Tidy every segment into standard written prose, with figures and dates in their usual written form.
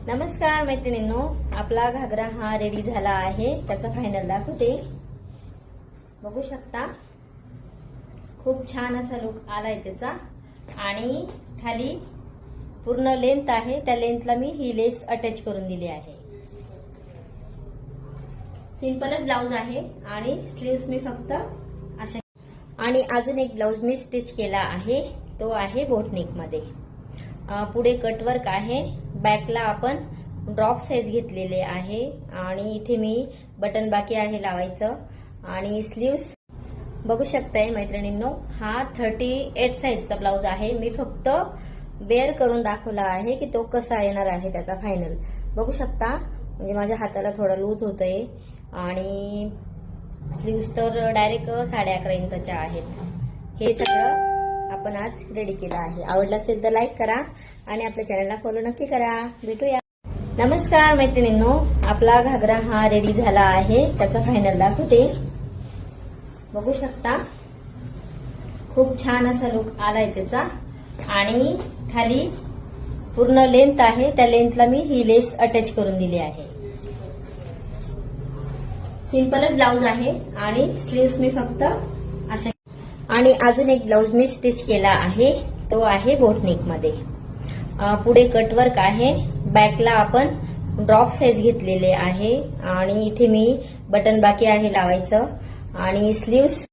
नमस्कार मैत्रिणींनो, आपला घागरा हा रेडी झाला आहे। त्याचा फायनल दाखवते। बघू शकता खूप छान असा लुक आलाय त्याचा आणि खाली पूर्ण लेंथ आहे। त्या लेंथला मी ही लेस अटॅच करून दिली आहे। सिंपलच ब्लाउज आहे आणि स्लीव्स मी फक्त अशा आणि अजून एक ब्लाउज मी स्टिच केला आहे, तो आहे बोटनेक मध्ये। पुढे कटवर्क आहे, बॅकला आपण ड्रॉप साइज घेतलेले आहे आणि इथे मी बटन बाकी आहे लावायचं। आणि स्लीव्स बघू शकताय मैत्रिणींनो, हा 38 साइजचा ब्लाउज आहे। मी फक्त वेअर करून दाखवला आहे की तो कसा येणार आहे त्याचा फायनल। बघू शकता म्हणजे माझ्या हाताला थोडा लूज होतंय आणि स्लीव्स तर डायरेक्ट 11.5 इंचाच्या आहेत। हे सगळं आपण आज रेडी केलं आहे। आवडलं असेल तर लाईक करा आणि आपल्या चॅनलला फॉलो नक्की करा। भेटूया। नमस्कार मैत्रिणींनो, आपला घागरा हा रेडी झाला आहे। त्याचा फायनल दाखवते। बघू शकता खूप छान असा लुक आलाय त्याचा आणि खाली पूर्ण लेंथ आहे। त्या लेंथला मी ही लेस अटॅच करून दिली आहे। सिंपलच ब्लाउज आहे आणि स्लीव्स मी फक्त अशा आणि अजून एक ब्लाउज मी स्टिच केला आहे, तो आहे बोटनेक मध्ये। पुढे कटवर्क आहे, बॅकला आपण ड्रॉप साइज घेतलेले आहे आणि इथे मी बटन बाकी आहे लावायचं। आणि स्लीव्स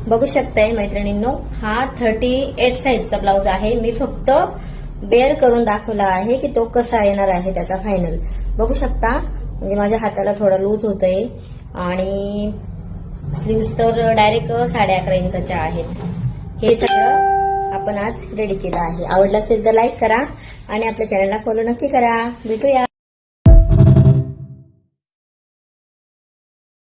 बघू शकताय मैत्रिणींनो, हा 38 साइजचा ब्लाउज आहे। मी फक्त वेअर करून दाखवला आहे की तो कसा येणार आहे त्याचा फायनल। बघू शकता म्हणजे माझ्या हाताला थोडा लूज होतंय आणि स्लीव्स तर डायरेक्ट 11.5 इंचाच्या आहेत। हे सगळं आपण आज रेडी केलं आहे। आवडलं असेल तर लाईक करा आणि आपल्या चॅनलला फॉलो नक्की करा। भेटूया।